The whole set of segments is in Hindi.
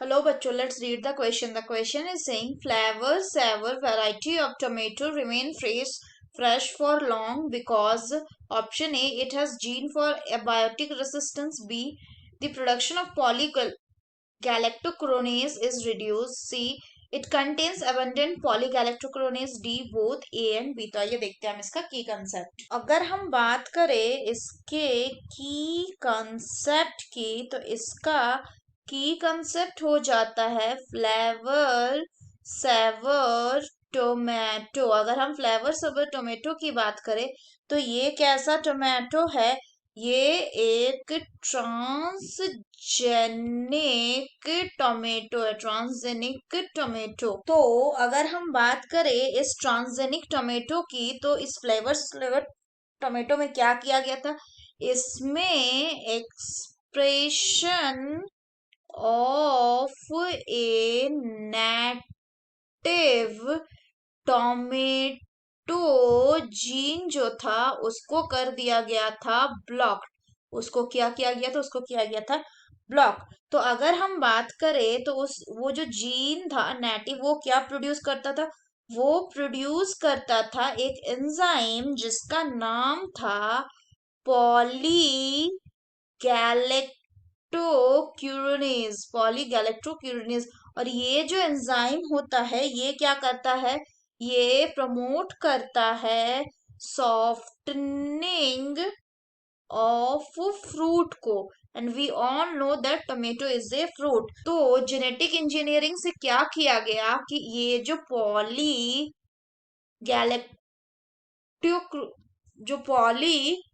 Hello, bachcho. Let's read the question. The question is saying flavor, savor, variety of tomato remain fresh for long because option A, it has gene for abiotic resistance. B, the production of polygalactochronase is reduced. C, it contains abundant polygalactochronase. D, both A and B. तो आइए देखते हैं हम इसका की कंसेप्ट। अगर हम बात करें इसके की कंसेप्ट की तो इसका की कंसेप्ट हो जाता है फ्लेवर सेवर टोमेटो। अगर हम फ्लेवर सेवर टोमेटो की बात करें तो ये कैसा टोमेटो है? ये एक ट्रांसजेनिक टोमेटो है, ट्रांसजेनिक टोमेटो। तो अगर हम बात करें इस ट्रांसजेनिक टोमेटो की तो इस फ्लेवर टोमेटो में क्या किया गया था? इसमें expression of a native tomato gene जो था उसको कर दिया गया था ब्लॉक। उसको क्या किया गया था? उसको किया गया था ब्लॉक। तो अगर हम बात करें तो उस वो जो जीन था नेटिव वो क्या प्रोड्यूस करता था? वो प्रोड्यूस करता था एक एंजाइम जिसका नाम था पॉली पॉलीगैलेक्टोक्यूरिनेज। और ये जो एंजाइम होता है ये क्या करता है? ये प्रमोट करता है सॉफ्टनिंग ऑफ फ्रूट को। And we all know that tomato is a fruit. तो जेनेटिक इंजीनियरिंग से क्या किया गया कि ये जो पॉली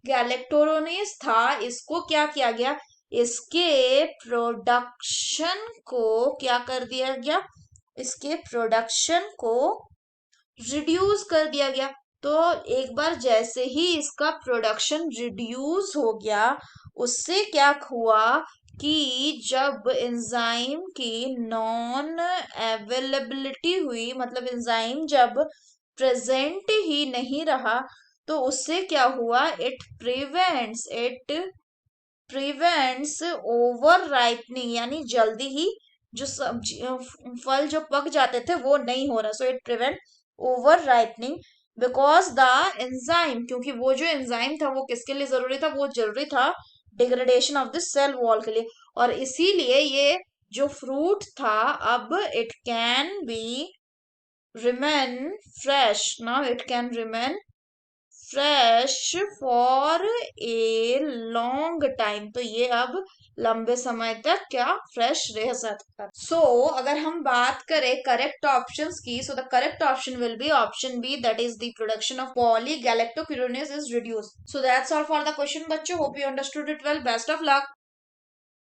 गैलेक्टोरोनेस था इसको क्या किया गया? इसके प्रोडक्शन को क्या कर दिया गया? इसके प्रोडक्शन को रिड्यूस कर दिया गया। तो एक बार जैसे ही इसका प्रोडक्शन रिड्यूस हो गया उससे क्या हुआ कि जब एंजाइम की नॉन अवेलेबिलिटी हुई, मतलब एंजाइम जब प्रेजेंट ही नहीं रहा तो उससे क्या हुआ? इट प्रिवेंट्स ओवर राइपनिंग, यानी जल्दी ही जो सब्जी फल जो पक जाते थे वो नहीं हो रहा। So it prevent over ripening because the enzyme, क्योंकि वो जो एंजाइम था वो किसके लिए जरूरी था? वो जरूरी था degradation of the cell wall के लिए। और इसीलिए ये जो फ्रूट था अब it can be remain fresh. Now it can remain fresh for a long time. तो ये अब लंबे समय तक क्या फ्रेश रह सकता। सो अगर हम बात करें करेक्ट ऑप्शंस की, so the correct option will be option B, that is the production of polygalacturonase is reduce. So that's all for the question बच्चों। Hope you understood it well. Best of luck.